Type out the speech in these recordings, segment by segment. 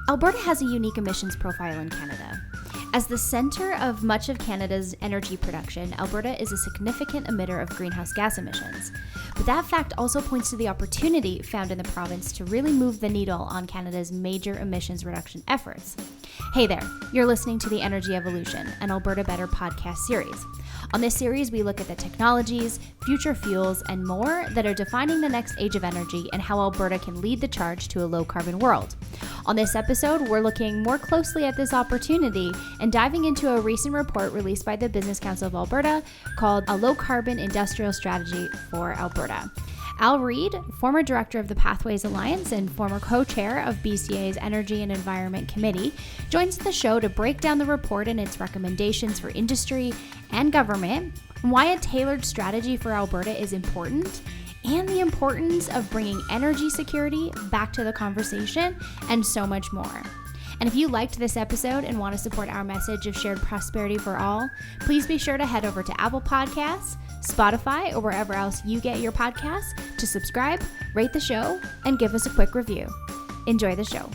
Alberta has a unique emissions profile in Canada. As the center of much of Canada's energy production, Alberta is a significant emitter of greenhouse gas emissions. But that fact also points to the opportunity found in the province to really move the needle on Canada's major emissions reduction efforts. Hey there, you're listening to the Energy Evolution, an Alberta Better podcast series. On this series, we look at the technologies, future fuels, and more that are defining the next age of energy and how Alberta can lead the charge to a low-carbon world. On this episode, we're looking more closely at this opportunity and diving into a recent report released by the Business Council of Alberta called A Low-Carbon Industrial Strategy for Alberta. Reid, former director of the Pathways Alliance and former co-chair of BCA's Energy and Environment Committee, joins the show to break down the report and its recommendations for industry and government, why a tailored strategy for Alberta is important, and the importance of bringing energy security back to the conversation, and so much more. And if you liked this episode and want to support our message of shared prosperity for all, please be sure to head over to Apple Podcasts, Spotify, or wherever else you get your podcasts to subscribe, rate the show, and give us a quick review. Enjoy the show.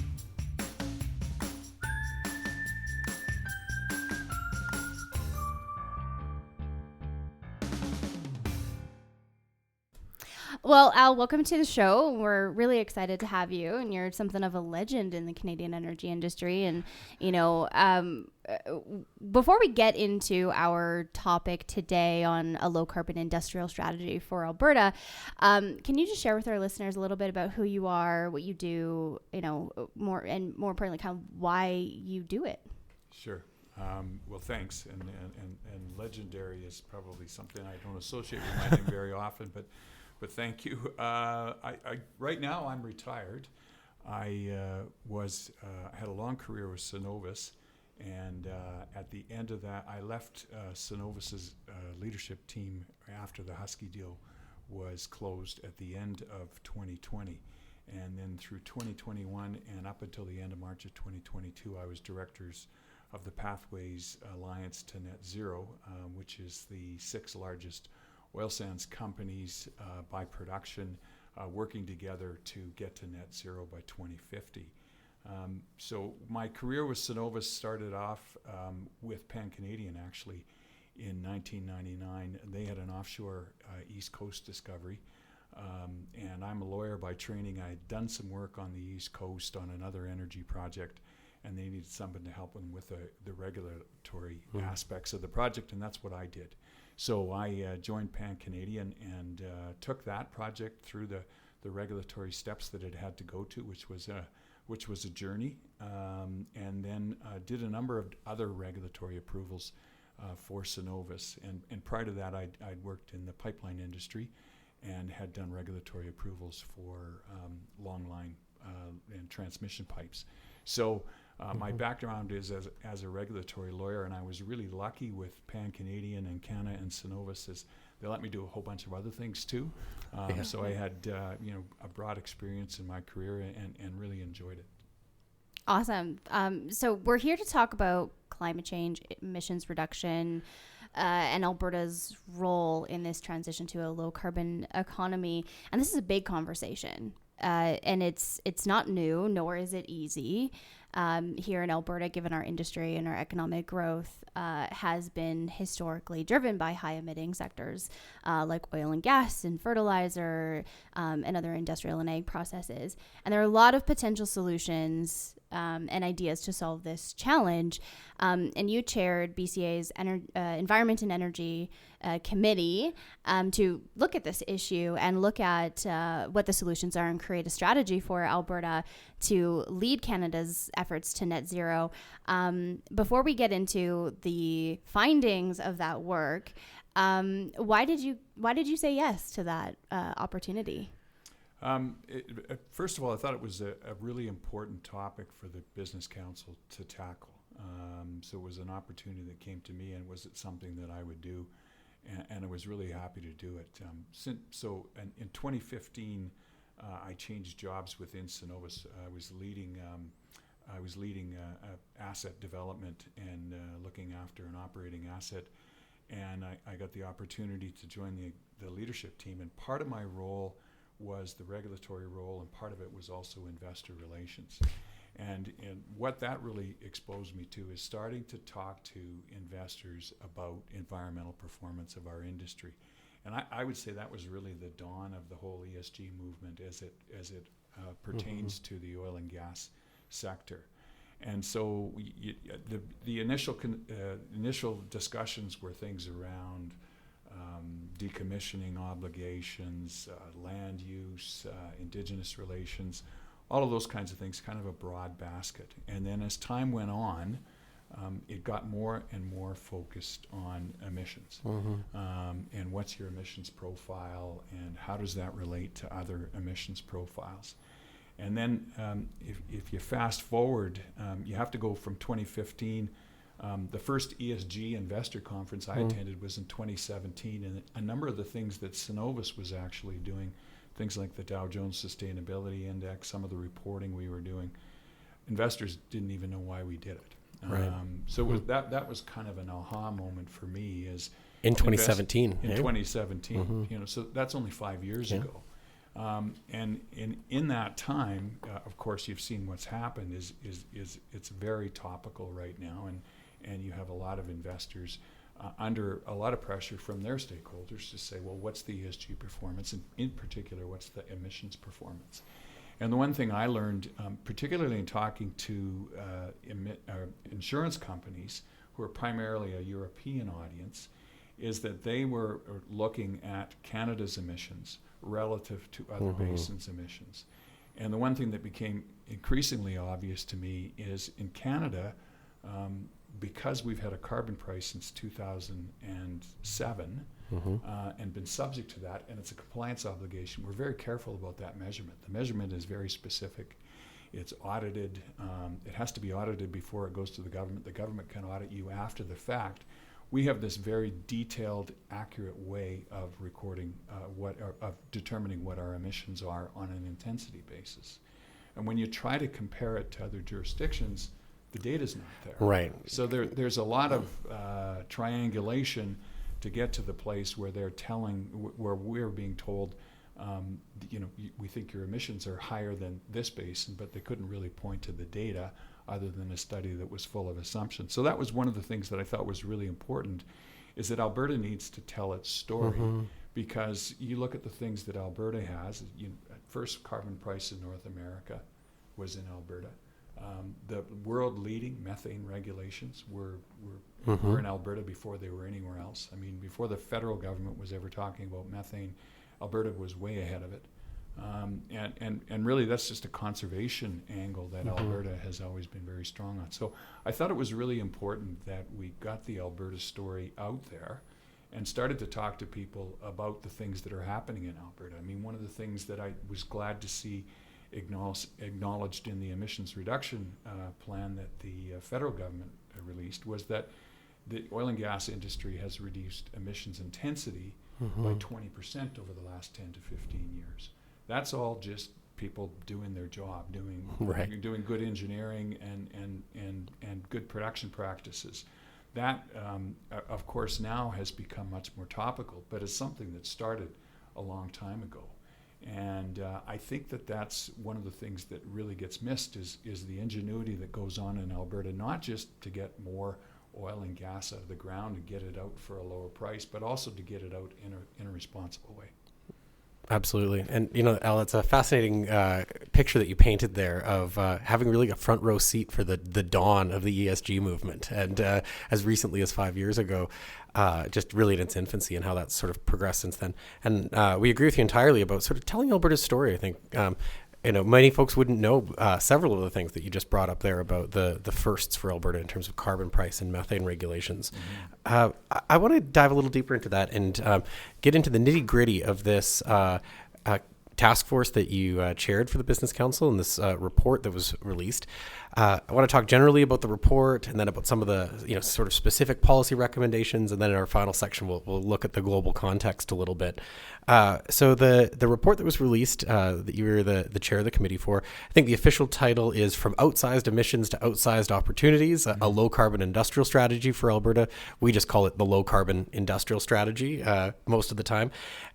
Well, Al, welcome to the show. We're really excited to have you, and you're something of a legend in the Canadian energy industry. And, before we get into our topic today on a low-carbon industrial strategy for Alberta, can you just share with our listeners a little bit about who you are, what you do, more importantly, kind of why you do it? Sure. Well, thanks. And legendary is probably something I don't associate with my name very often, but thank you. Right now I'm retired. I had a long career with Cenovus, and at the end of that, I left Cenovus's leadership team after the Husky deal was closed at the end of 2020. And then through 2021 and up until the end of March of 2022, I was directors of the Pathways Alliance to Net Zero, which is the sixth largest oil sands companies by production working together to get to net zero by 2050. So my career with Cenovus started off with Pan-Canadian actually in 1999. They had an offshore East Coast discovery. And I'm a lawyer by training. I had done some work on the East Coast on another energy project, and they needed someone to help them with the regulatory aspects of the project, and that's what I did. So I joined Pan-Canadian and took that project through the regulatory steps that it had to go to, which was a journey, and then did a number of other regulatory approvals for Cenovus. And prior to that, I'd worked in the pipeline industry and had done regulatory approvals for long line and transmission pipes. So my background is as a regulatory lawyer, and I was really lucky with Pan-Canadian and Canada and Cenovus as they let me do a whole bunch of other things too. So I had a broad experience in my career and really enjoyed it. Awesome. So we're here to talk about climate change, emissions reduction, and Alberta's role in this transition to a low carbon economy. And this is a big conversation. And it's not new, nor is it easy. Here in Alberta, given our industry and our economic growth, has been historically driven by high emitting sectors like oil and gas and fertilizer and other industrial and ag processes. And there are a lot of potential solutions and ideas to solve this challenge. And you chaired BCA's Environment and Energy Committee to look at this issue and look at what the solutions are and create a strategy for Alberta to lead Canada's efforts to net zero. Before we get into the findings of that work, why did you say yes to that opportunity? First of all, I thought it was a really important topic for the Business Council to tackle. So it was an opportunity that came to me, and was it something that I would do? And I was really happy to do it. In 2015, I changed jobs within Cenovus. I was leading asset development and looking after an operating asset. And I got the opportunity to join the leadership team. And part of my role was the regulatory role, and part of it was also investor relations. And what that really exposed me to is starting to talk to investors about environmental performance of our industry. And I would say that was really the dawn of the whole ESG movement as it pertains to the oil and gas sector. And so the initial discussions were things around decommissioning obligations, land use, Indigenous relations, all of those kinds of things, kind of a broad basket. And then as time went on, it got more and more focused on emissions. And what's your emissions profile, and how does that relate to other emissions profiles? And then if you fast forward, you have to go from 2015. The first ESG investor conference I attended was in 2017, and a number of the things that Cenovus was actually doing, things like the Dow Jones Sustainability Index, some of the reporting we were doing, investors didn't even know why we did it. Right. So it was that was kind of an aha moment for me as in 2017. In 2017, you know, so that's only 5 years ago. And in that time, of course, you've seen what's happened is it's very topical right now, and you have a lot of investors under a lot of pressure from their stakeholders to say, well, what's the ESG performance, and in particular, what's the emissions performance? And the one thing I learned, particularly in talking to insurance companies, who are primarily a European audience, is that they were looking at Canada's emissions relative to other basins' emissions. And the one thing that became increasingly obvious to me is in Canada, because we've had a carbon price since 2007 and been subject to that, and it's a compliance obligation, we're very careful about that measurement. The measurement is very specific. It's audited. It has to be audited before it goes to the government. The government can audit you after the fact. We have this very detailed, accurate way of recording of determining what our emissions are on an intensity basis. And when you try to compare it to other jurisdictions, the data's not there. Right. So there's a lot of triangulation to get to the place where they're where we're being told, we think your emissions are higher than this basin, but they couldn't really point to the data other than a study that was full of assumptions. So that was one of the things that I thought was really important, is that Alberta needs to tell its story, because you look at the things that Alberta has. First carbon price in North America was in Alberta. The world-leading methane regulations were in Alberta before they were anywhere else. I mean, before the federal government was ever talking about methane, Alberta was way ahead of it. And really, that's just a conservation angle that Alberta has always been very strong on. So I thought it was really important that we got the Alberta story out there and started to talk to people about the things that are happening in Alberta. I mean, one of the things that I was glad to see acknowledged in the emissions reduction plan that the federal government released was that the oil and gas industry has reduced emissions intensity by 20% over the last 10 to 15 years. That's all just people doing their job, doing good engineering and good production practices. That, of course, now has become much more topical, but it's something that started a long time ago. And I think that that's one of the things that really gets missed is the ingenuity that goes on in Alberta, not just to get more oil and gas out of the ground and get it out for a lower price, but also to get it out in a responsible way. Absolutely. And, Al, it's a fascinating picture that you painted there of having really a front row seat for the dawn of the ESG movement. And as recently as 5 years ago, just really in its infancy, and how that's sort of progressed since then. And we agree with you entirely about sort of telling Alberta's story. I think, many folks wouldn't know several of the things that you just brought up there about the firsts for Alberta in terms of carbon price and methane regulations. I want to dive a little deeper into that and get into the nitty gritty of this task force that you chaired for the Business Council and this report that was released. I want to talk generally about the report and then about some of the sort of specific policy recommendations, and then in our final section we'll look at the global context a little bit. So the report that was released that you were the chair of the committee for, I think the official title is From Outsized Emissions to Outsized Opportunities, a low carbon industrial strategy for Alberta. We just call it the low carbon industrial strategy most of the time.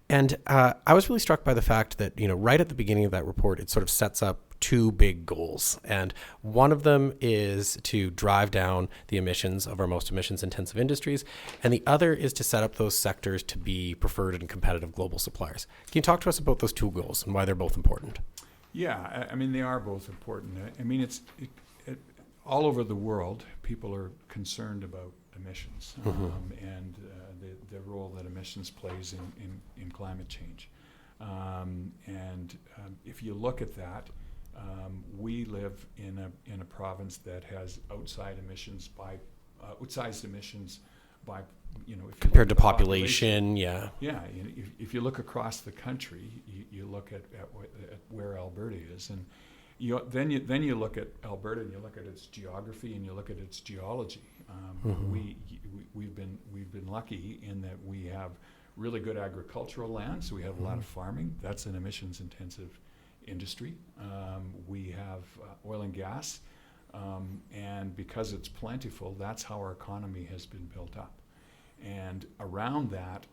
And I was really struck by the fact that, right at the beginning of that report, it sort of sets up two big goals. And one of them is to drive down the emissions of our most emissions-intensive industries, and the other is to set up those sectors to be preferred and competitive global suppliers. Can you talk to us about those two goals and why they're both important? Yeah, I mean, they are both important. I mean, all over the world, people are concerned about emissions and the role that emissions plays in climate change. If you look at that, we live in a province that has outsized emissions by if compared to population, yeah. Yeah, if you look across the country, you look at where Alberta is, and then you look at Alberta and you look at its geography and you look at its geology. We've been lucky in that we have really good agricultural land, so we have a lot of farming. That's an emissions-intensive industry. We have oil and gas, and because it's plentiful, that's how our economy has been built up. And around that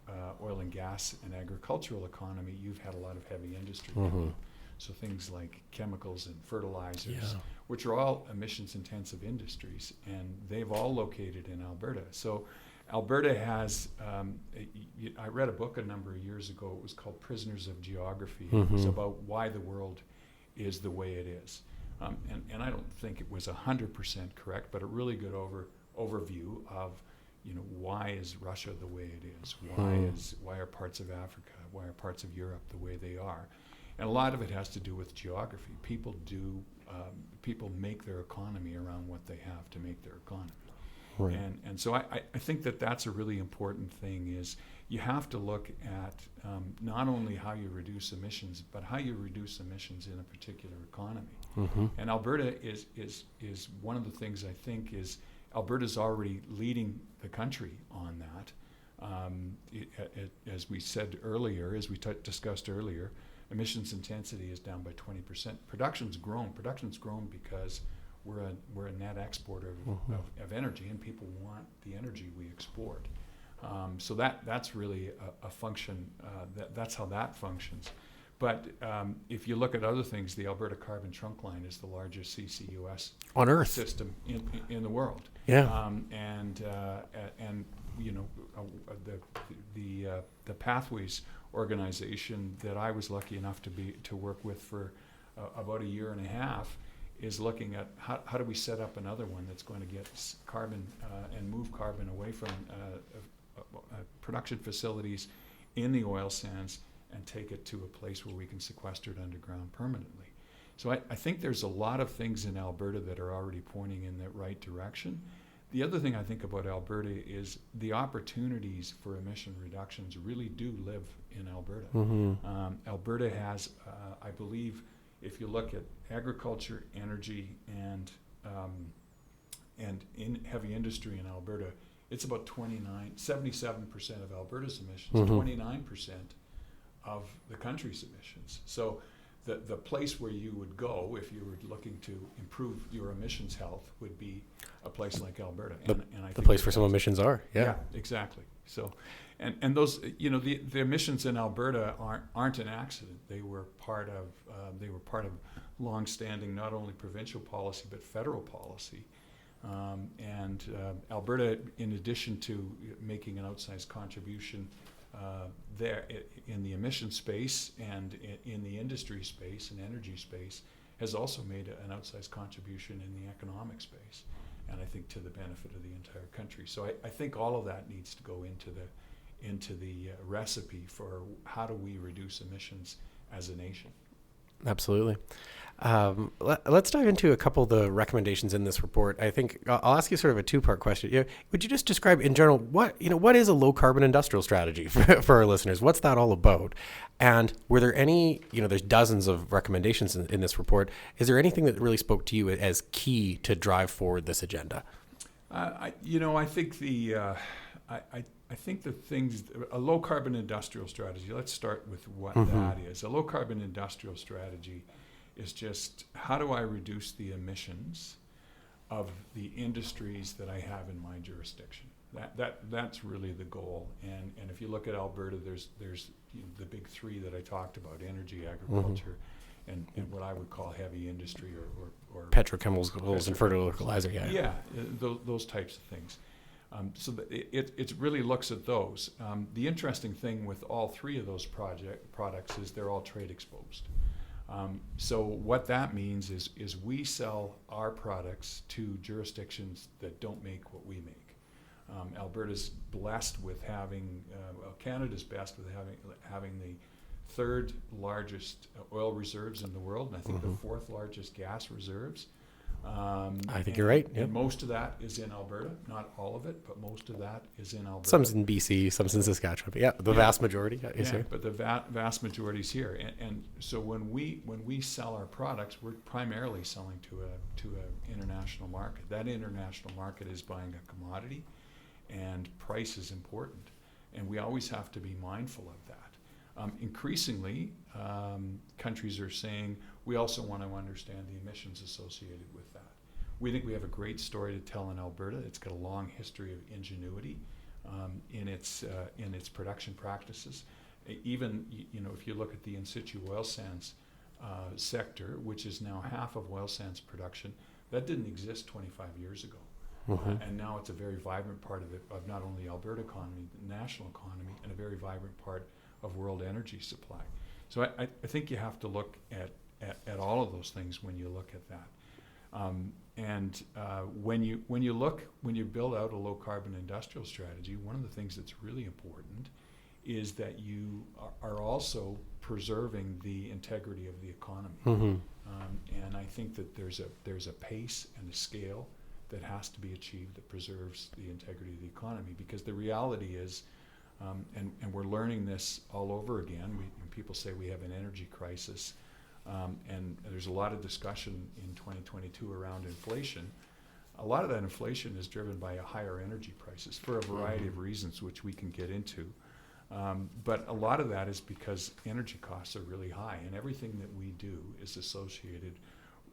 oil and gas and agricultural economy, you've had a lot of heavy industry. So things like chemicals and fertilizers, which are all emissions-intensive industries, and they've all located in Alberta. So Alberta has, I read a book a number of years ago. It was called Prisoners of Geography. It was about why the world is the way it is. And I don't think it was 100% correct, but a really good overview of, why is Russia the way it is? Why are parts of Africa, why are parts of Europe the way they are? And a lot of it has to do with geography. People make their economy around what they have to make their economy. Right. And so I think that's a really important thing, is you have to look at not only how you reduce emissions, but how you reduce emissions in a particular economy. And Alberta is one of the things I think is Alberta's already leading the country on that. As we said earlier, as we discussed earlier, emissions intensity is down by 20%. Production's grown because we're a net exporter of energy, and people want the energy we export. So that's really a function. That's how that functions. But if you look at other things, the Alberta Carbon Trunk Line is the largest CCUS on Earth system in the world. Yeah. The Pathways organization that I was lucky enough to work with for about a year and a half is looking at how do we set up another one that's going to get carbon and move carbon away from production facilities in the oil sands and take it to a place where we can sequester it underground permanently. So I think there's a lot of things in Alberta that are already pointing in the right direction. The other thing I think about Alberta is the opportunities for emission reductions really do live in Alberta. Alberta has, I believe, if you look at agriculture, energy, and in heavy industry in Alberta, it's about 77% of Alberta's emissions, 29% of the country's emissions. So the place where you would go if you were looking to improve your emissions health would be a place like Alberta. And I think the place where some emissions are. Yeah, exactly. So, and those, the emissions in Alberta aren't an accident. They were part of long-standing not only provincial policy but federal policy. Alberta, in addition to making an outsized contribution there in the emission space and in the industry space and energy space, has also made an outsized contribution in the economic space, and I think to the benefit of the entire country. So I think all of that needs to go into the recipe for how do we reduce emissions as a nation. Absolutely. Let's dive into a couple of the recommendations in this report. I think I'll ask you sort of a two-part question. Would you just describe in general what is a low-carbon industrial strategy for our listeners? What's that all about? And were there any, there's dozens of recommendations in this report. Is there anything that really spoke to you as key to drive forward this agenda? I think the things, a low-carbon industrial strategy, let's start with what that is. A low-carbon industrial strategy is just how do I reduce the emissions of the industries that I have in my jurisdiction. That's really the goal. And if you look at Alberta, there's the big three that I talked about: energy, agriculture, and what I would call heavy industry or Petrochemicals and fertilizer, those types of things. So it really looks at those. The interesting thing with all three of those products is they're all trade exposed. So what that means is we sell our products to jurisdictions that don't make what we make. Alberta's blessed with having, Canada's blessed with having the third largest oil reserves in the world, and I think the fourth largest gas reserves. I think you're right. Yep. And most of that is in Alberta. Not all of it, but most of that is in Alberta. Some's in BC, some's in Saskatchewan. But the vast majority is here. But the vast majority is here. And so when we sell our products, we're primarily selling to a international market. That international market is buying a commodity, and price is important. And we always have to be mindful of that. Increasingly, countries are saying we also want to understand the emissions associated with that. We think we have a great story to tell in Alberta. It's got a long history of ingenuity in its production practices. Even if you look at the in situ oil sands sector, which is now half of oil sands production, that didn't exist 25 years ago. And now it's a very vibrant part of not only the Alberta economy, the national economy, and a very vibrant part of world energy supply. So I think you have to look at all of those things when you look at that. When you build out a low carbon industrial strategy, one of the things that's really important is that you are also preserving the integrity of the economy. And I think that there's a pace and a scale that has to be achieved that preserves the integrity of the economy, because the reality is, and we're learning this all over again. When people say we have an energy crisis, and there's a lot of discussion in 2022 around inflation. A lot of that inflation is driven by a higher energy prices for a variety of reasons, which we can get into. But a lot of that is because energy costs are really high, and everything that we do is associated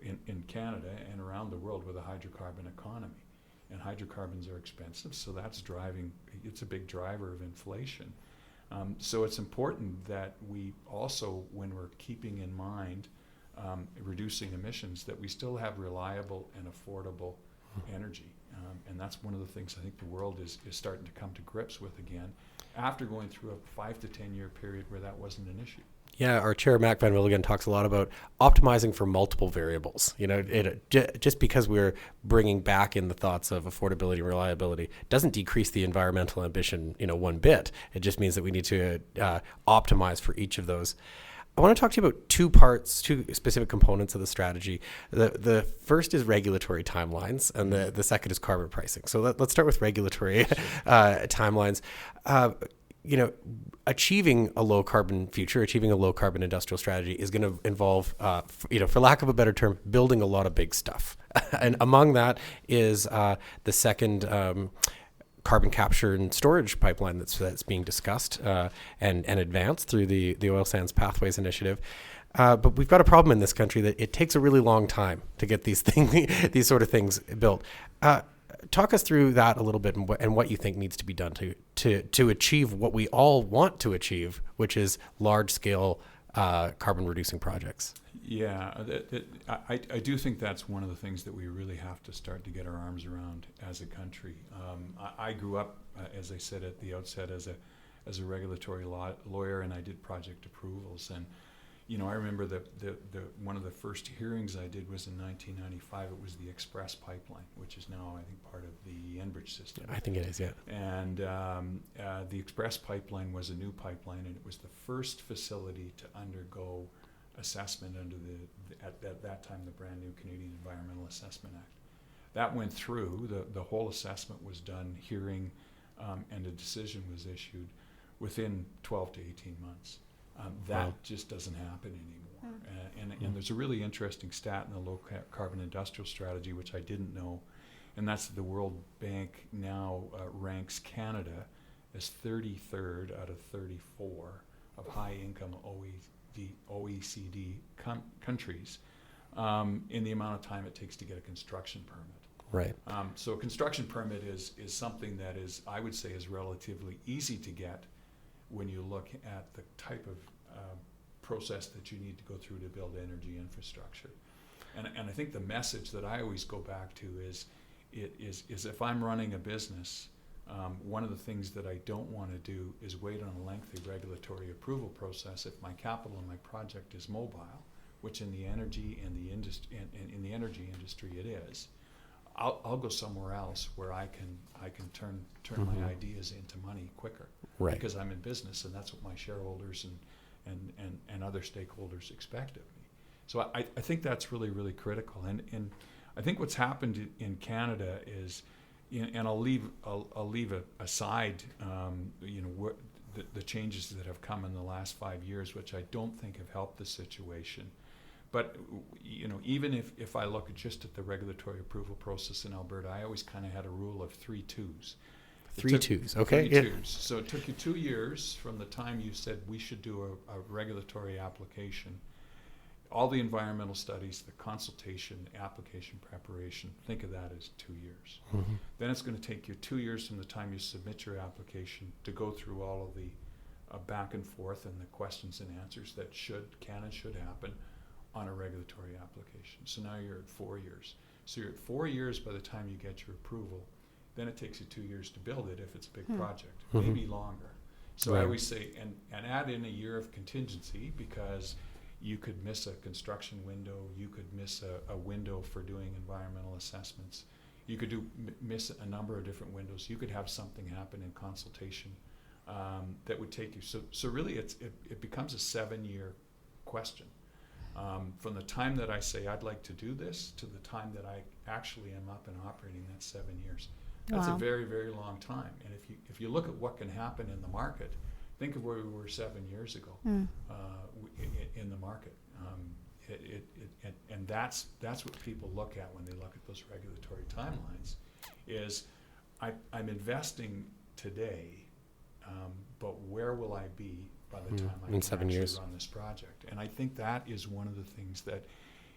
in Canada and around the world with a hydrocarbon economy. And hydrocarbons are expensive, so it's a big driver of inflation. So it's important that we also, when we're keeping in mind reducing emissions, that we still have reliable and affordable energy. And that's one of the things I think the world is starting to come to grips with again, after going through a 5 to 10 year period where that wasn't an issue. Yeah, our chair, Mac Van Willigen, talks a lot about optimizing for multiple variables. Just because we're bringing back in the thoughts of affordability and reliability doesn't decrease the environmental ambition, one bit. It just means that we need to optimize for each of those. I want to talk to you about two specific components of the strategy. The first is regulatory timelines, and the second is carbon pricing. So let's start with regulatory timelines. Achieving a low carbon future, achieving a low carbon industrial strategy is going to involve, for lack of a better term, building a lot of big stuff. And among that is the second carbon capture and storage pipeline that's being discussed and advanced through the Oil Sands Pathways Initiative. But we've got a problem in this country that it takes a really long time to get these these sort of things built. Talk us through that a little bit and what you think needs to be done to achieve what we all want to achieve, which is large-scale carbon reducing projects. Yeah, I do think that's one of the things that we really have to start to get our arms around as a country. I grew up, as I said at the outset, as a regulatory lawyer, and I did project approvals. And I remember the one of the first hearings I did was in 1995. It was the Express Pipeline, which is now, I think, part of the Enbridge system. I think it is, yeah. And the Express Pipeline was a new pipeline, and it was the first facility to undergo assessment under at that time, the brand new Canadian Environmental Assessment Act. That went through, the whole assessment was done, hearing, and a decision was issued within 12 to 18 months. That just doesn't happen anymore. And there's a really interesting stat in the low carbon industrial strategy, which I didn't know, and that's the World Bank now ranks Canada as 33rd out of 34 of high income OECD countries in the amount of time it takes to get a construction permit. Right. So a construction permit is something that is, I would say, is relatively easy to get when you look at the type of process that you need to go through to build energy infrastructure. And I think the message that I always go back to is if I'm running a business, one of the things that I don't want to do is wait on a lengthy regulatory approval process if my capital in my project is mobile, which in the energy and the industry in the energy industry it is. I'll go somewhere else where I can turn my ideas into money quicker, Right. because I'm in business, and that's what my shareholders and other stakeholders expect of me. So I think that's really, really critical. And I think what's happened in Canada is, and I'll leave aside the changes that have come in the last 5 years, which I don't think have helped the situation. But even if I look just at the regulatory approval process in Alberta, I always kind of had a rule of 3 2s. Three twos, okay. 3 2s. So it took you 2 years from the time you said we should do a regulatory application. All the environmental studies, the consultation, the application preparation, think of that as 2 years. Mm-hmm. Then it's going to take you 2 years from the time you submit your application to go through all of the back and forth and the questions and answers that can and should happen on a regulatory application. So now you're at 4 years. So you're at 4 years by the time you get your approval. Then it takes you 2 years to build it if it's a big project, maybe longer. So Right. I always say, and add in a year of contingency, because you could miss a construction window, you could miss a window for doing environmental assessments, you could miss a number of different windows, you could have something happen in consultation that would take you. So really it becomes a 7-year question. From the time that I say I'd like to do this to the time that I actually am up and operating, that's 7 years. That's Wow. a very, very long time. And if you look at what can happen in the market, think of where we were 7 years ago in the market. And that's what people look at when they look at those regulatory timelines. Is I'm investing today, but where will I be by the time I in can 7 actually years. run this project? And I think that is one of the things that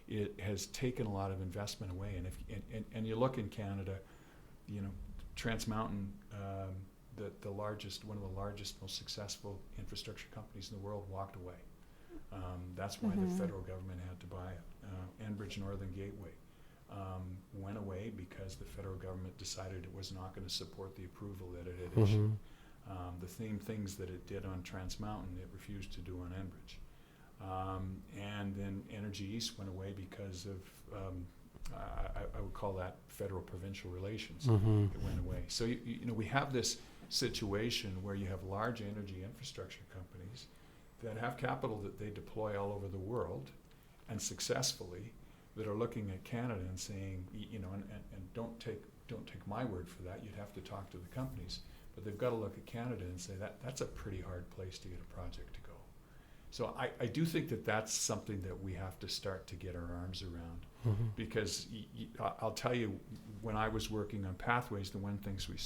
it has taken a lot of investment away. And if you look in Canada, Trans Mountain, one of the largest, most successful infrastructure companies in the world, walked away. That's why the federal government had to buy it. Enbridge Northern Gateway went away because the federal government decided it was not going to support the approval that it had issued. The same things that it did on Trans Mountain, it refused to do on Enbridge. And then Energy East went away because of, I would call that federal-provincial relations. It went away. So we have this situation where you have large energy infrastructure companies that have capital that they deploy all over the world, and successfully, that are looking at Canada and saying, and don't take my word for that. You'd have to talk to the companies, but they've got to look at Canada and say that's a pretty hard place to get a project to go. So I do think that that's something that we have to start to get our arms around, because I'll tell you, when I was working on pathways, one of the things we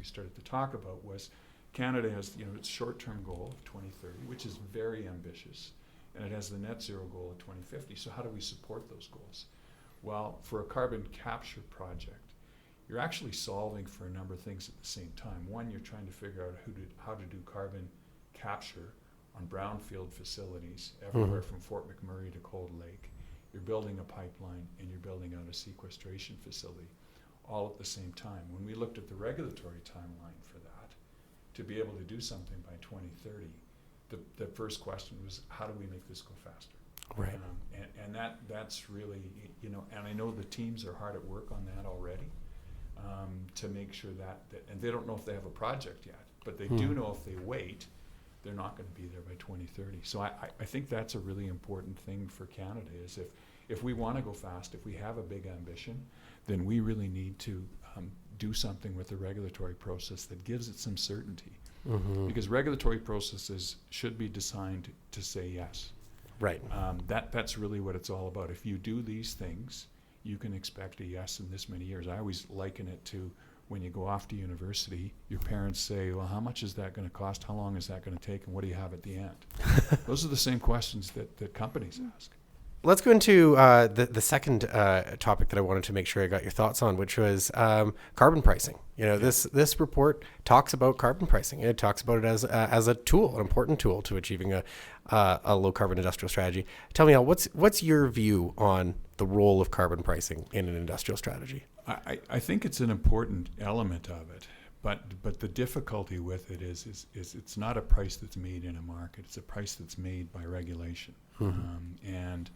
started to talk about was Canada has its short-term goal of 2030, which is very ambitious, and it has the net zero goal of 2050. So how do we support those goals? Well, for a carbon capture project, you're actually solving for a number of things at the same time. One, you're trying to figure out how to do carbon capture on brownfield facilities everywhere from Fort McMurray to Cold Lake. You're building a pipeline and you're building out a sequestration facility all at the same time. When we looked at the regulatory timeline for that, to be able to do something by 2030, the first question was, how do we make this go faster? Right. And that's really, and I know the teams are hard at work on that already, to make sure that, and they don't know if they have a project yet, but they do know if they wait, they're not going to be there by 2030. So I think that's a really important thing for Canada, is if we want to go fast, if we have a big ambition, then we really need to do something with the regulatory process that gives it some certainty. Because regulatory processes should be designed to say yes. Right. That's really what it's all about. If you do these things, you can expect a yes in this many years. I always liken it to when you go off to university, your parents say, well, how much is that going to cost? How long is that going to take? And what do you have at the end? Those are the same questions that companies ask. Let's go into the second topic that I wanted to make sure I got your thoughts on, which was carbon pricing. This report talks about carbon pricing. It talks about it as a tool, an important tool to achieving a low carbon industrial strategy. Tell me, Al, what's your view on the role of carbon pricing in an industrial strategy? I think it's an important element of it, but the difficulty with it is it's not a price that's made in a market. It's a price that's made by regulation, and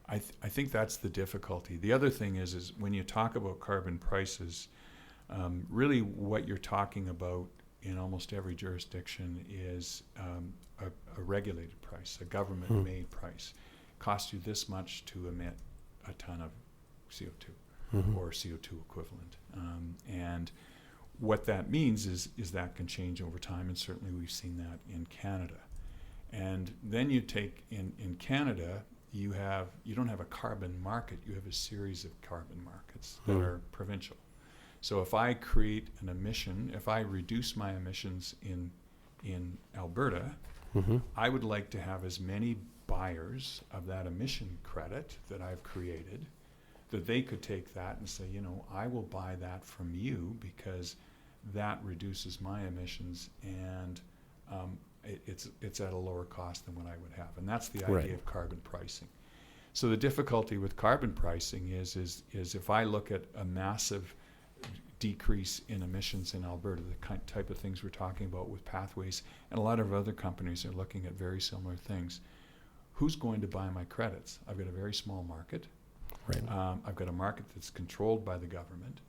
I think that's the difficulty. The other thing is when you talk about carbon prices, really what you're talking about in almost every jurisdiction is a regulated price, a government-made price. It costs you this much to emit a ton of CO2 or CO2 equivalent. And what that means is that can change over time, and certainly we've seen that in Canada. And then you take in Canada, you don't have a carbon market, you have a series of carbon markets that are provincial. So if I create an emission, if I reduce my emissions in Alberta, I would like to have as many buyers of that emission credit that I've created that they could take that and say, I will buy that from you because that reduces my emissions and it's at a lower cost than what I would have. And that's the idea of carbon pricing. So the difficulty with carbon pricing is if I look at a massive decrease in emissions in Alberta, the type of things we're talking about with pathways, and a lot of other companies are looking at very similar things. Who's going to buy my credits? I've got a very small market. Right. I've got a market that's controlled by the government.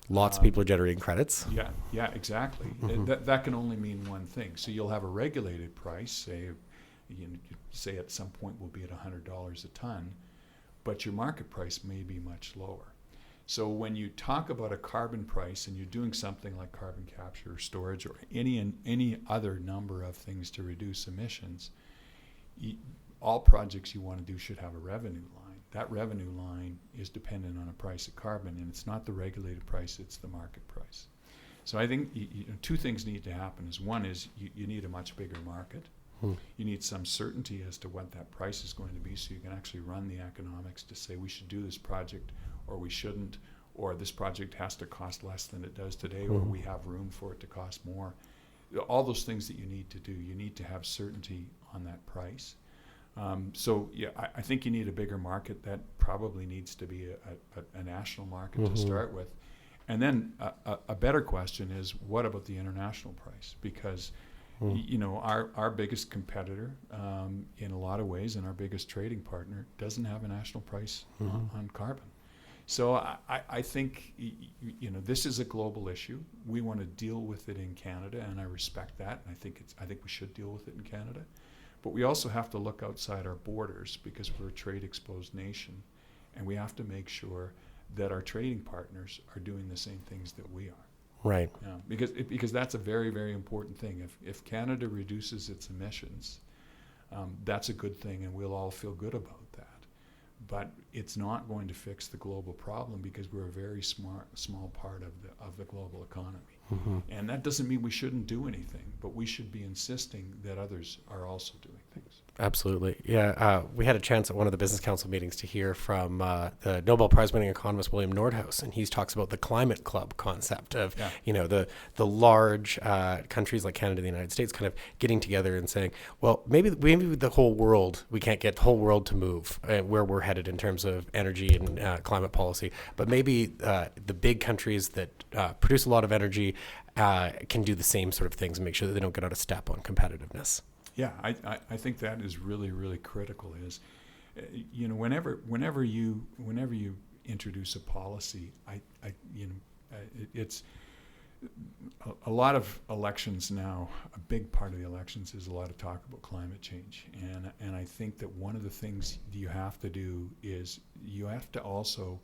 Lots of people are generating credits. Yeah, exactly. That can only mean one thing. So you'll have a regulated price, say at some point will be at $100 a ton, but your market price may be much lower. So when you talk about a carbon price and you're doing something like carbon capture or storage or any other number of things to reduce emissions, all projects you want to do should have a revenue line. That revenue line is dependent on a price of carbon, and it's not the regulated price, it's the market price. So I think two things need to happen. One is you need a much bigger market. You need some certainty as to what that price is going to be so you can actually run the economics to say we should do this project or we shouldn't, or this project has to cost less than it does today, or we have room for it to cost more. All those things that you need to do, you need to have certainty on that price. I think you need a bigger market. That probably needs to be a national market to start with. And then a better question is, what about the international price? Because our biggest competitor in a lot of ways, and our biggest trading partner, doesn't have a national price on carbon. So I think this is a global issue. We want to deal with it in Canada, and I respect that. And I think we should deal with it in Canada. But we also have to look outside our borders because we're a trade-exposed nation, and we have to make sure that our trading partners are doing the same things that we are. Right. Because that's a very, very important thing. If Canada reduces its emissions, that's a good thing, and we'll all feel good about that. But it's not going to fix the global problem because we're a very small part of the global economy. And that doesn't mean we shouldn't do anything, but we should be insisting that others are also doing things. Absolutely. Yeah. We had a chance at one of the Business Council meetings to hear from the Nobel Prize winning economist William Nordhaus, and he talks about the climate club concept of, the large countries like Canada and the United States kind of getting together and saying, well, maybe the whole world, we can't get the whole world to move where we're headed in terms of energy and climate policy, but maybe the big countries that produce a lot of energy can do the same sort of things and make sure that they don't get out of step on competitiveness. Yeah, I think that is really, really critical. Is whenever you introduce a policy, it's a lot of elections now. A big part of the elections is a lot of talk about climate change, and I think that one of the things you have to do is you have to also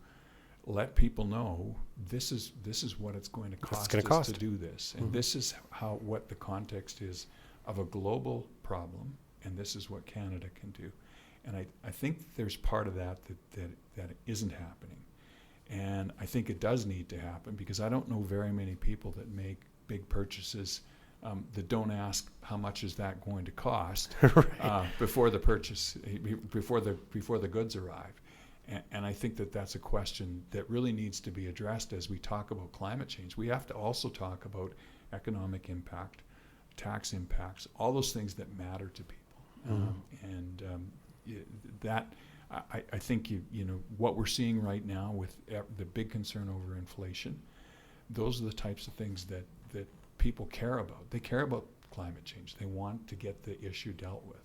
let people know this is what it's going to cost us to do this, and this is what the context is of a global problem, and this is what Canada can do. And I think there's part of that isn't happening. And I think it does need to happen because I don't know very many people that make big purchases that don't ask how much is that going to cost Right. before the purchase, before the goods arrive. And I think that that's a question that really needs to be addressed as we talk about climate change. We have to also talk about economic impact, tax impacts, all those things that matter to people. I think what we're seeing right now with the big concern over inflation, those are the types of things that people care about. They care about climate change. They want to get the issue dealt with,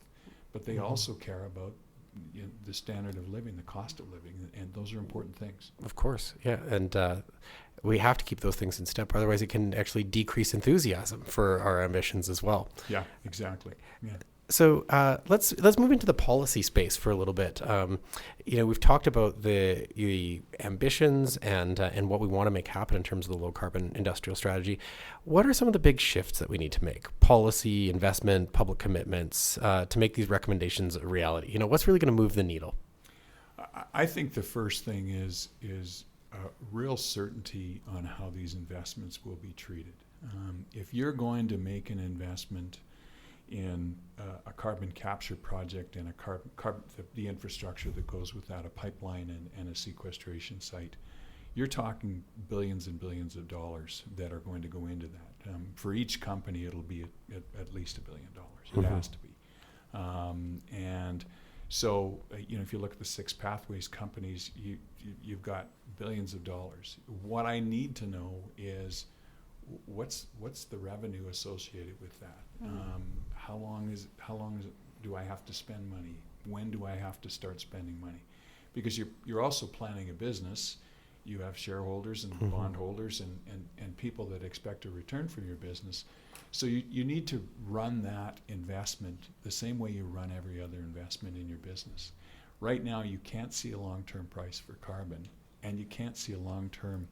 but they also care about the standard of living, the cost of living, and those are important things. Of course, yeah, and we have to keep those things in step. Otherwise, it can actually decrease enthusiasm for our ambitions as well. Yeah, exactly. Yeah. So let's move into the policy space for a little bit. We've talked about the ambitions and what we want to make happen in terms of the low carbon industrial strategy. What are some of the big shifts that we need to make? Policy, investment, public commitments to make these recommendations a reality. What's really going to move the needle? I think the first thing is real certainty on how these investments will be treated. If you're going to make an investment in a carbon capture project and the infrastructure that goes with that, a pipeline and a sequestration site, you're talking billions and billions of dollars that are going to go into that. For each company, it'll be at least $1 billion. It has to be. And so, if you look at the 6 pathways companies, you've got billions of dollars. What I need to know is what's the revenue associated with that? How long do I have to spend money? When do I have to start spending money? Because you're also planning a business. You have shareholders and bondholders and people that expect a return from your business. So you need to run that investment the same way you run every other investment in your business. Right now, you can't see a long-term price for carbon, and you can't see a long-term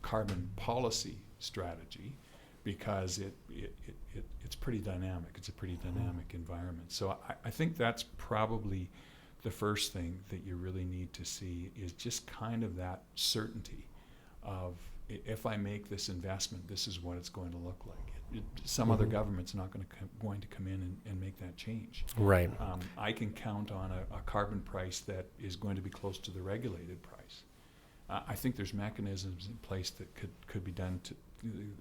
carbon policy strategy because it's pretty dynamic. It's a pretty dynamic environment. So I think that's probably the first thing that you really need to see is just kind of that certainty of if I make this investment, this is what it's going to look like. Some other government's not going to come in and make that change. Right. I can count on a carbon price that is going to be close to the regulated price. I think there's mechanisms in place that could be done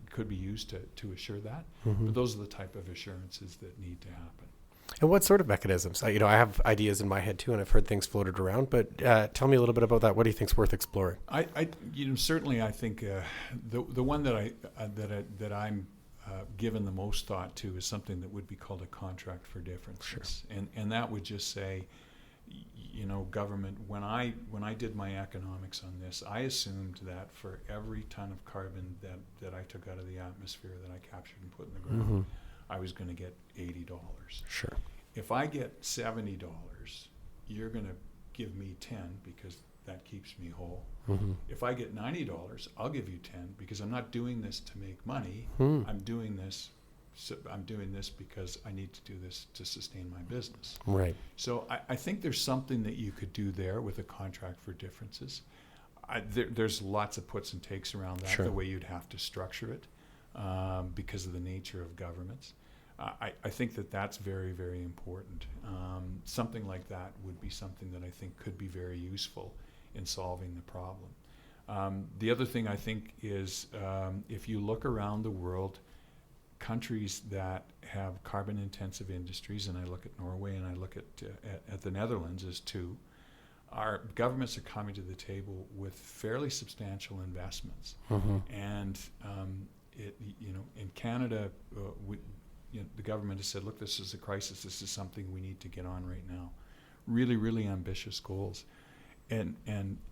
could be used to assure that. But those are the type of assurances that need to happen. And what sort of mechanisms? I have ideas in my head too, and I've heard things floated around. But tell me a little bit about that. What do you think's worth exploring? Certainly, I think the one that I'm given the most thought to is something that would be called a contract for differences, and that would just say, government. When I did my economics on this, I assumed that for every ton of carbon that I took out of the atmosphere that I captured and put in the ground, I was going to get $80. Sure. If I get $70, you're going to give me 10 because that keeps me whole. If I get $90, I'll give you 10 because I'm not doing this to make money. I'm doing this because I need to do this to sustain my business. Right. So I think there's something that you could do there with a contract for differences. There's lots of puts and takes around that, the way you'd have to structure it because of the nature of governments. I think that's very, very important. Something like that would be something that I think could be very useful in solving the problem. The other thing I think is if you look around the world, countries that have carbon-intensive industries, and I look at Norway and I look at the Netherlands as two, our governments are coming to the table with fairly substantial investments. And in Canada, the government has said, look, this is a crisis. This is something we need to get on right now. Really, really ambitious goals. And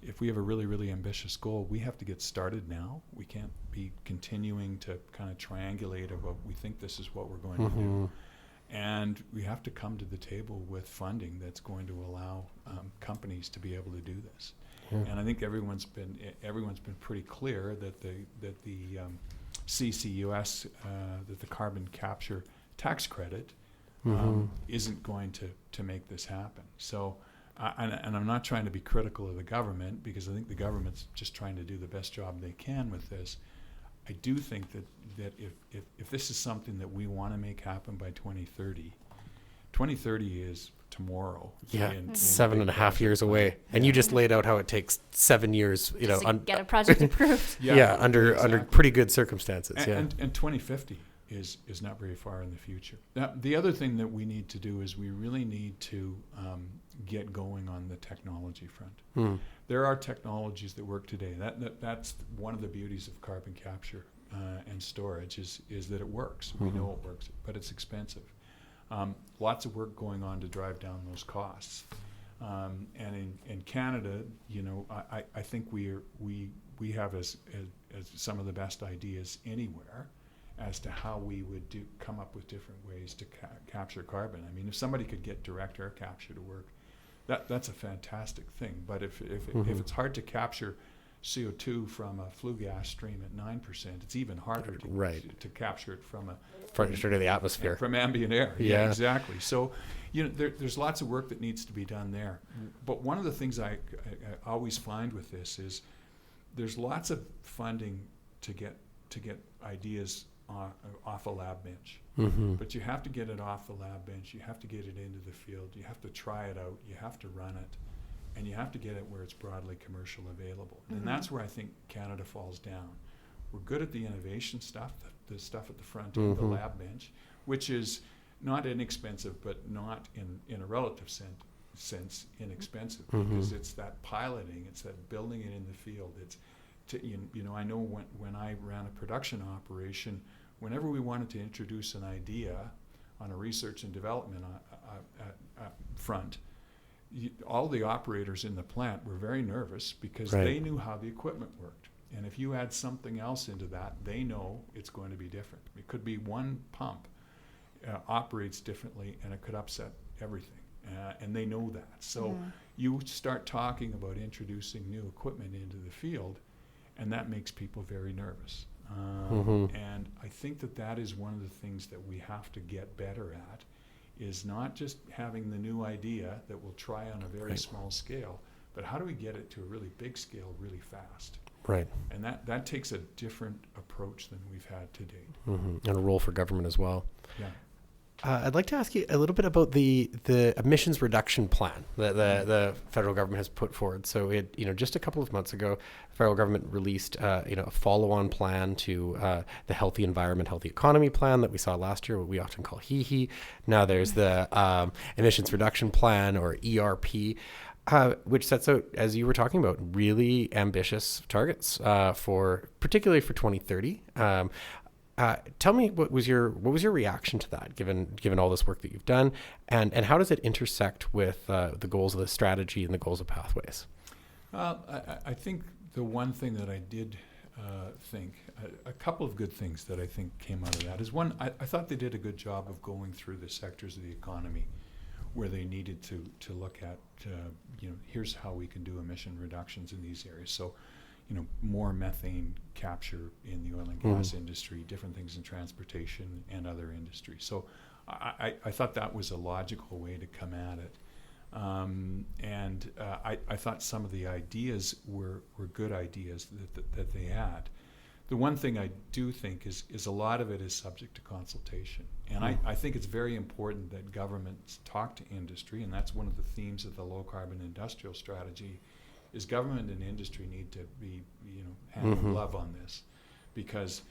if we have a really, really ambitious goal, we have to get started now. We can't be continuing to kind of triangulate about we think this is what we're going to do. And we have to come to the table with funding that's going to allow companies to be able to do this. And I think everyone's been pretty clear that the CCUS, that the carbon capture tax credit, isn't going to make this happen. So. And I'm not trying to be critical of the government because I think the government's just trying to do the best job they can with this. I do think that if this is something that we want to make happen by 2030, 2030 is tomorrow. Yeah, in 7.5 years away. And you just laid out how it takes 7 years, Just to get a project approved. under pretty good circumstances. And 2050 is not very far in the future. Now, the other thing that we need to do is we really need to get going on the technology front. There are technologies that work today. That's one of the beauties of carbon capture and storage is that it works. We know it works, but it's expensive. Lots of work going on to drive down those costs. And in Canada, I think we have as some of the best ideas anywhere as to how we would come up with different ways to capture carbon. I mean, if somebody could get direct air capture to work, that's a fantastic thing. But if it's hard to capture CO2 from a flue gas stream at 9%, it's even harder to capture it from the atmosphere, from ambient air. Yeah, exactly. So, there's lots of work that needs to be done there. But one of the things I always find with this is there's lots of funding to get ideas off a lab bench. But you have to get it off the lab bench. You have to get it into the field. You have to try it out. You have to run it. And you have to get it where it's broadly commercial available. And that's where I think Canada falls down. We're good at the innovation stuff, the stuff at the front end, the lab bench, which is not inexpensive, but not in a relative sense inexpensive, because it's that piloting, it's that building it in the field. It's I know when I ran a production operation, whenever we wanted to introduce an idea on a research and development front, all the operators in the plant were very nervous because they knew how the equipment worked. And if you add something else into that, they know it's going to be different. It could be one pump operates differently and it could upset everything. And they know that. So you start talking about introducing new equipment into the field, and that makes people very nervous. And I think that is one of the things that we have to get better at, is not just having the new idea that we'll try on a very small scale, but how do we get it to a really big scale really fast? Right. And that takes a different approach than we've had to date. And a role for government as well. Yeah. I'd like to ask you a little bit about the emissions reduction plan that the federal government has put forward. So it, just a couple of months ago, the federal government released a follow-on plan to the Healthy Environment, Healthy Economy plan that we saw last year, what we often call HEHE. Now there's the emissions reduction plan, or ERP, which sets out, as you were talking about, really ambitious targets particularly for 2030. Tell me, what was your reaction to that, given all this work that you've done, and how does it intersect with the goals of the strategy and the goals of Pathways? I think the one thing that I did think, a couple of good things that I think came out of that is, one, I thought they did a good job of going through the sectors of the economy where they needed to look at, here's how we can do emission reductions in these areas. So, more methane capture in the oil and gas industry, different things in transportation and other industries. So I thought that was a logical way to come at it. I thought some of the ideas were good ideas that they had. The one thing I do think is a lot of it is subject to consultation. And I think it's very important that governments talk to industry, and that's one of the themes of the low carbon industrial strategy, is government and industry need to be, hand in glove on this, because,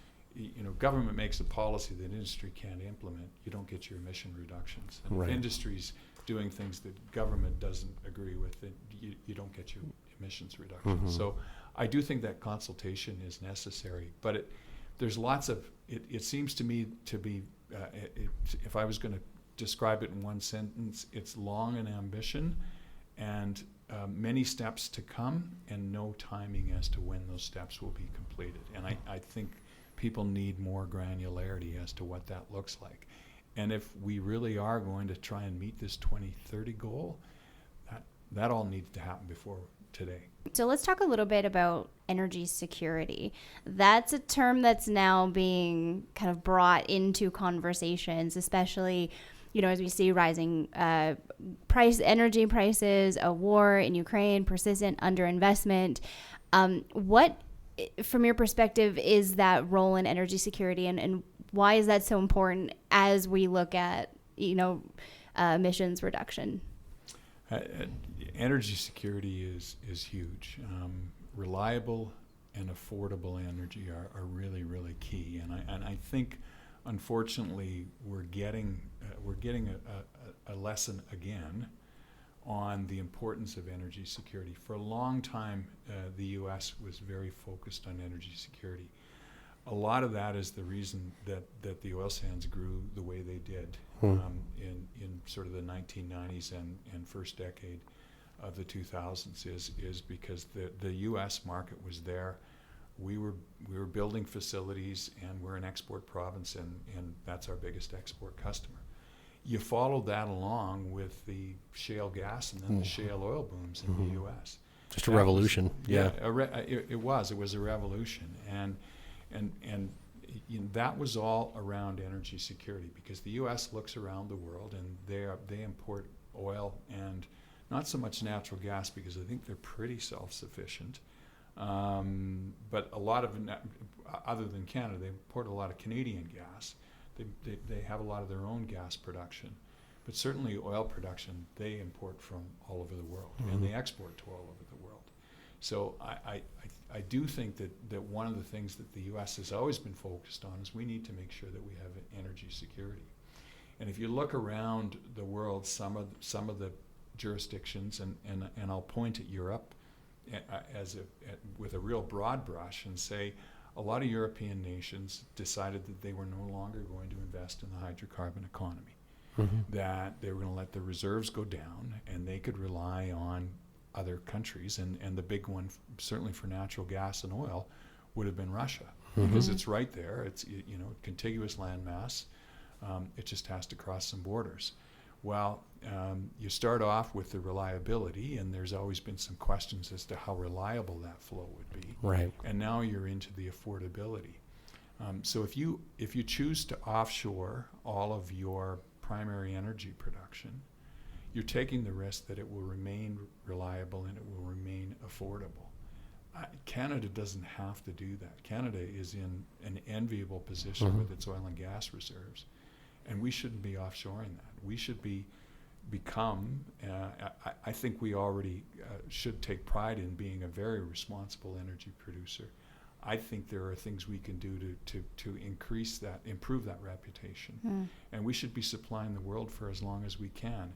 government makes a policy that industry can't implement, you don't get your emission reductions. And if industry's doing things that government doesn't agree with, then you don't get your emissions reductions. So I do think that consultation is necessary, but there's lots of, it seems to me to be, if I was going to describe it in one sentence, it's long in ambition and many steps to come, and no timing as to when those steps will be completed. And I think people need more granularity as to what that looks like. And if we really are going to try and meet this 2030 goal, that all needs to happen before today. So let's talk a little bit about energy security. That's a term that's now being kind of brought into conversations, especially as we see rising energy prices, a war in Ukraine, persistent underinvestment. What from your perspective, is that role in energy security, and why is that so important as we look at, emissions reduction? Energy security is huge. Reliable and affordable energy are really, really key. And I think, unfortunately, we're getting a lesson again on the importance of energy security. For a long time, the U.S. was very focused on energy security. A lot of that is the reason that the oil sands grew the way they did in sort of the 1990s and first decade of the 2000s is because the U.S. market was there. We were building facilities, and we're an export province, and that's our biggest export customer. You followed that along with the shale gas and then the shale oil booms in the U.S. Just a revolution. It was a revolution, and that was all around energy security, because the U.S. looks around the world and they import oil and not so much natural gas, because I think they're pretty self-sufficient. But a lot of, other than Canada, they import a lot of Canadian gas. They have a lot of their own gas production. But certainly oil production, they import from all over the world, and they export to all over the world. So I do think that one of the things that the U.S. has always been focused on is we need to make sure that we have energy security. And if you look around the world, some of the jurisdictions, and I'll point at Europe with a real broad brush and say a lot of European nations decided that they were no longer going to invest in the hydrocarbon economy, that they were going to let the reserves go down and they could rely on other countries, and the big one certainly for natural gas and oil would have been Russia, because it's right there. It's contiguous landmass. It just has to cross some borders. Well, you start off with the reliability, and there's always been some questions as to how reliable that flow would be. Right. And now you're into the affordability. So if you choose to offshore all of your primary energy production, you're taking the risk that it will remain reliable and it will remain affordable. Canada doesn't have to do that. Canada is in an enviable position with its oil and gas reserves, and we shouldn't be offshoring that. We should become, I think we already should take pride in being a very responsible energy producer. I think there are things we can do to increase that, improve that reputation. And we should be supplying the world for as long as we can.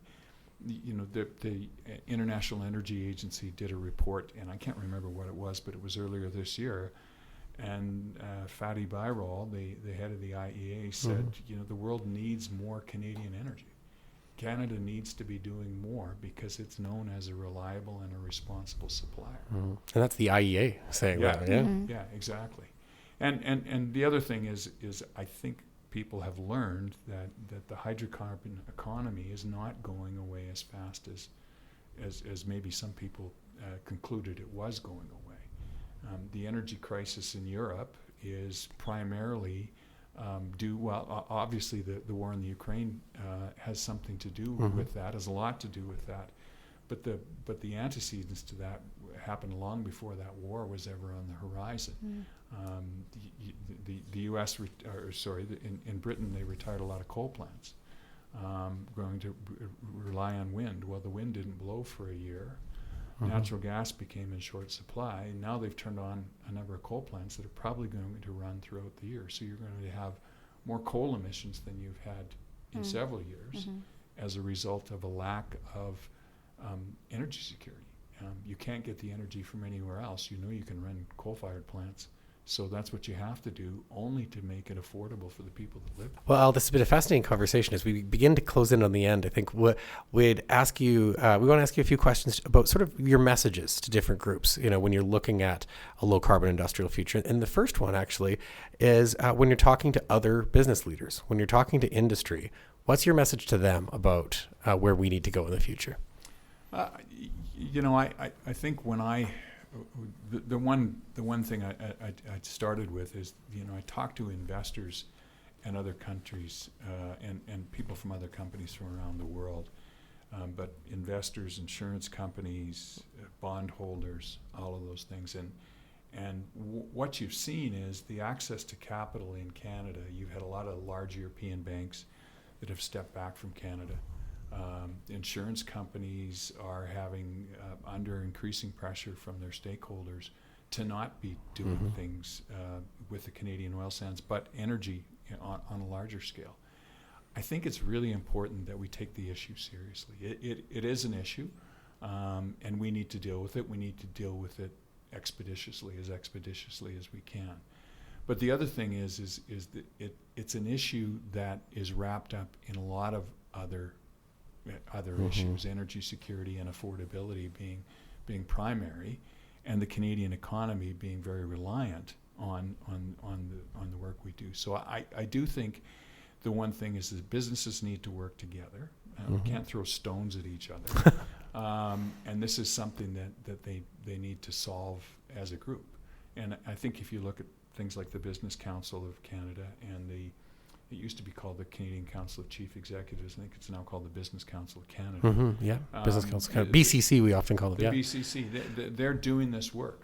The International Energy Agency did a report, and I can't remember what it was, but it was earlier this year. And Fatih Birol, the head of the IEA, said, the world needs more Canadian energy. Canada needs to be doing more because it's known as a reliable and a responsible supplier. And that's the IEA saying that, yeah? Yeah, exactly. And the other thing is I think people have learned that the hydrocarbon economy is not going away as fast as maybe some people concluded it was going away. The energy crisis in Europe is primarily obviously the war in the Ukraine has something to do with that, has a lot to do with that. But the antecedents to that happened long before that war was ever on the horizon. The U.S. In Britain, they retired a lot of coal plants, going to rely on wind. Well, the wind didn't blow for a year. Natural gas became in short supply. Now they've turned on a number of coal plants that are probably going to run throughout the year. So you're going to have more coal emissions than you've had in several years as a result of a lack of energy security. You can't get the energy from anywhere else. You can run coal-fired plants. So that's what you have to do, only to make it affordable for the people that live. Well, Al, this has been a fascinating conversation. As we begin to close in on the end, I think we'd ask you, we want to ask you a few questions about sort of your messages to different groups, when you're looking at a low-carbon industrial future. And the first one, actually, is when you're talking to other business leaders, when you're talking to industry, what's your message to them about where we need to go in the future? I think when the one thing I started with is, I talk to investors and other countries and people from other companies from around the world, but investors, insurance companies, bondholders, all of those things, And what you've seen is the access to capital in Canada. You've had a lot of large European banks that have stepped back from Canada. Insurance companies are having under increasing pressure from their stakeholders to not be doing things with the Canadian oil sands, but energy on a larger scale. I think it's really important that we take the issue seriously. It is an issue, and we need to deal with it. We need to deal with it expeditiously as we can. But the other thing is that it's an issue that is wrapped up in a lot of other issues, energy security and affordability being primary, and the Canadian economy being very reliant on the work we do. So I do think the one thing is that businesses need to work together. We can't throw stones at each other. And this is something that they need to solve as a group. And I think if you look at things like the Business Council of Canada and it used to be called the Canadian Council of Chief Executives. I think it's now called the Business Council of Canada. Business Council of Canada. BCC, we often call it. The BCC. They're doing this work.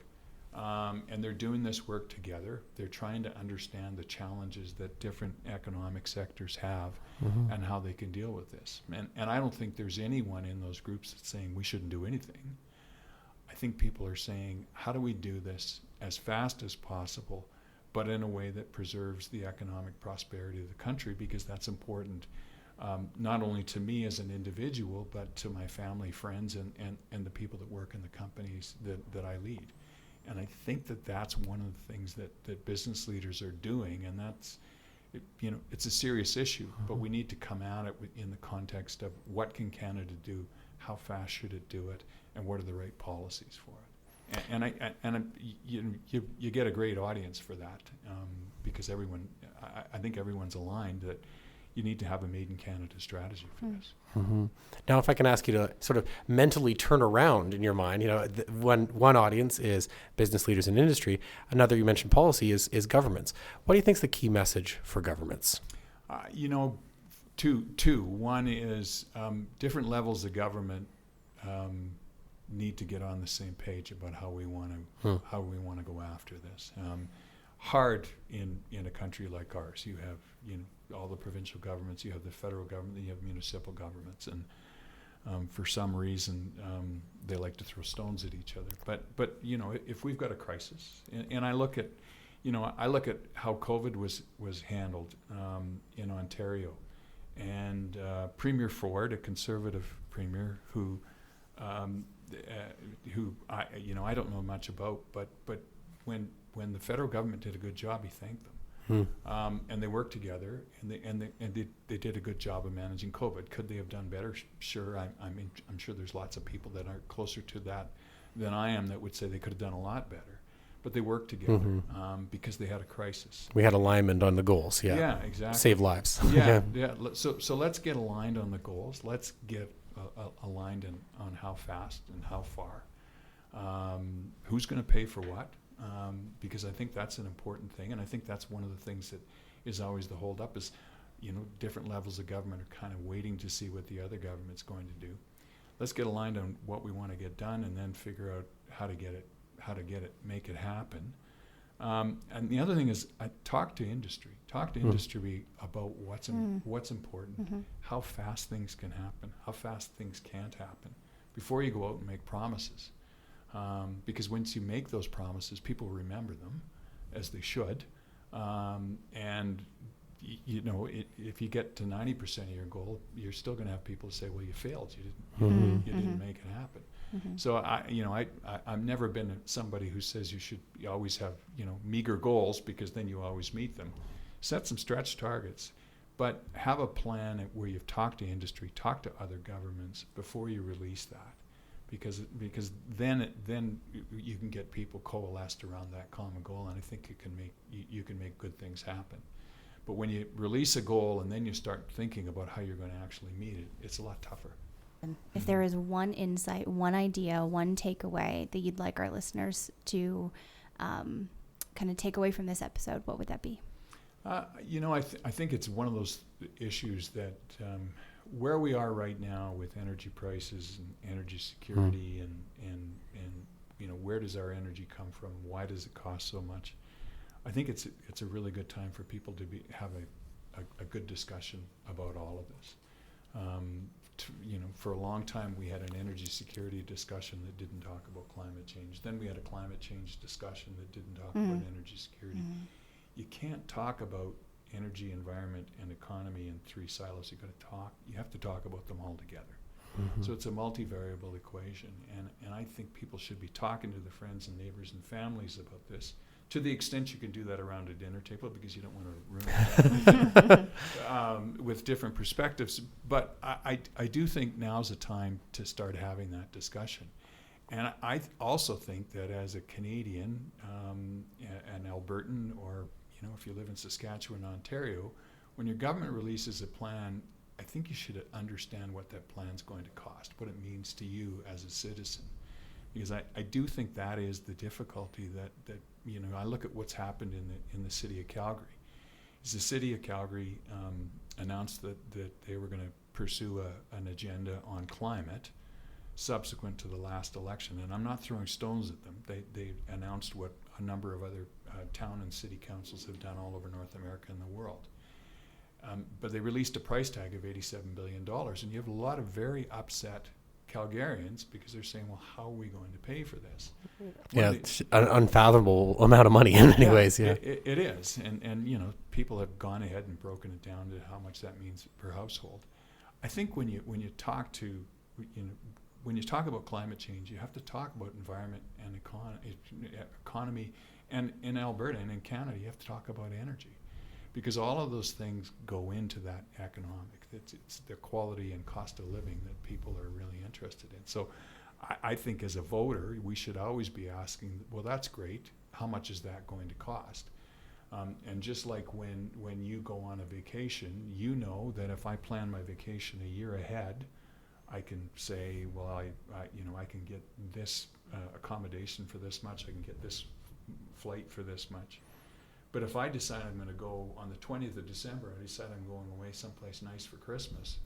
And they're doing this work together. They're trying to understand the challenges that different economic sectors have and how they can deal with this. And I don't think there's anyone in those groups that's saying we shouldn't do anything. I think people are saying, how do we do this as fast as possible, but in a way that preserves the economic prosperity of the country, because that's important, not only to me as an individual, but to my family, friends, and the people that work in the companies that I lead. And I think that's one of the things that business leaders are doing, and it's a serious issue, but we need to come at it in the context of what can Canada do, how fast should it do it, and what are the right policies for it. And you get a great audience for that, because I think everyone's aligned that you need to have a Made in Canada strategy for this. Now, if I can ask you to sort of mentally turn around in your mind, one audience is business leaders in industry. Another, you mentioned policy, is governments. What do you think is the key message for governments? Two. One is different levels of government need to get on the same page about how we want to go after this. Hard in a country like ours. You have all the provincial governments, you have the federal government, you have municipal governments, and for some reason they like to throw stones at each other. But if we've got a crisis, and I look at how COVID was handled in Ontario, and Premier Ford, a conservative premier who I don't know much about, but when the federal government did a good job, he thanked them. And they worked together, and they did a good job of managing COVID. Could they have done better? Sure. I'm sure there's lots of people that are closer to that than I am that would say they could have done a lot better. But they worked together because they had a crisis. We had alignment on the goals. Yeah, exactly. Save lives. Yeah. So let's get aligned on the goals. Let's get aligned on how fast and how far. Who's going to pay for what? Because I think that's an important thing, and I think that's one of the things that is always the hold up is, different levels of government are kind of waiting to see what the other government's going to do. Let's get aligned on what we want to get done, and then figure out how to get it, make it happen. And the other thing is, talk to industry. Talk to industry about what's important, how fast things can happen, how fast things can't happen, before you go out and make promises. Because once you make those promises, people remember them, as they should. And if you get to 90% of your goal, you're still going to have people say, "Well, you failed. You didn't make it happen." So I've never been somebody who says you always have meager goals, because then you always meet them. Set some stretch targets, but have a plan where you've talked to industry, talk to other governments before you release that. Because then you can get people coalesced around that common goal, and I think you can make good things happen. But when you release a goal and then you start thinking about how you're going to actually meet it, it's a lot tougher. If there is one insight, one idea, one takeaway that you'd like our listeners to kind of take away from this episode, what would that be? I think it's one of those issues that where we are right now with energy prices and energy security and where does our energy come from? Why does it cost so much? I think it's a really good time for people to have a good discussion about all of this. For a long time we had an energy security discussion that didn't talk about climate change. Then we had a climate change discussion that didn't talk about energy security. You can't talk about energy, environment, and economy in three silos. You have to talk about them all together. So it's a multivariable equation, and I think people should be talking to their friends and neighbors and families about this, to the extent you can do that around a dinner table, because you don't want to ruin it with different perspectives. But I do think now's the time to start having that discussion. And I also think that as a Canadian, an Albertan, or if you live in Saskatchewan, Ontario, when your government releases a plan, I think you should understand what that plan's going to cost, what it means to you as a citizen. Because I do think that is the difficulty that I look at what's happened in the city of Calgary. Is the city of Calgary announced that they were going to pursue an agenda on climate subsequent to the last election, and I'm not throwing stones at them. They announced what a number of other town and city councils have done all over North America and the world. But they released a price tag of $87 billion, and you have a lot of very upset Calgarians because they're saying, well, how are we going to pay for this? It's an unfathomable amount of money in many ways. Yeah, it is, and people have gone ahead and broken it down to how much that means per household. I think when you talk about climate change, you have to talk about environment and economy, and in Alberta and in Canada, you have to talk about energy, because all of those things go into that economic. It's the quality and cost of living that people are really interested in. So I think as a voter, we should always be asking, well, that's great. How much is that going to cost? And just like when you go on a vacation, that if I plan my vacation a year ahead, I can say, well, I can get this accommodation for this much. I can get this flight for this much. But if I decide I'm going to go on the 20th of December, I decide I'm going away someplace nice for Christmas,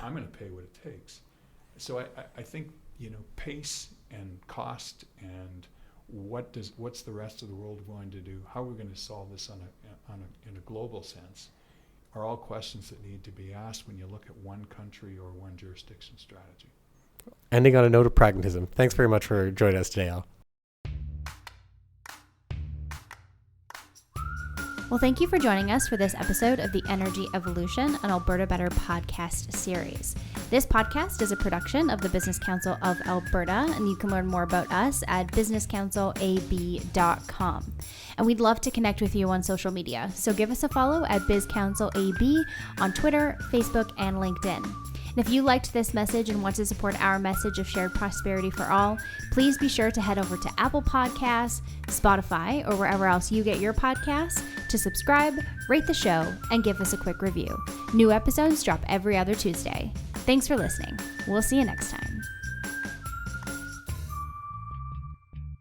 I'm going to pay what it takes. So I think, pace and cost and what's the rest of the world going to do, how we're going to solve this in a global sense, are all questions that need to be asked when you look at one country or one jurisdiction strategy. Ending on a note of pragmatism. Thanks very much for joining us today, Al. Well, thank you for joining us for this episode of the Energy Evolution, an Alberta Better podcast series. This podcast is a production of the Business Council of Alberta, and you can learn more about us at businesscouncilab.com. And we'd love to connect with you on social media, so give us a follow at BizCouncilAB on Twitter, Facebook, and LinkedIn. And if you liked this message and want to support our message of shared prosperity for all, please be sure to head over to Apple Podcasts, Spotify, or wherever else you get your podcasts to subscribe, rate the show, and give us a quick review. New episodes drop every other Tuesday. Thanks for listening. We'll see you next time.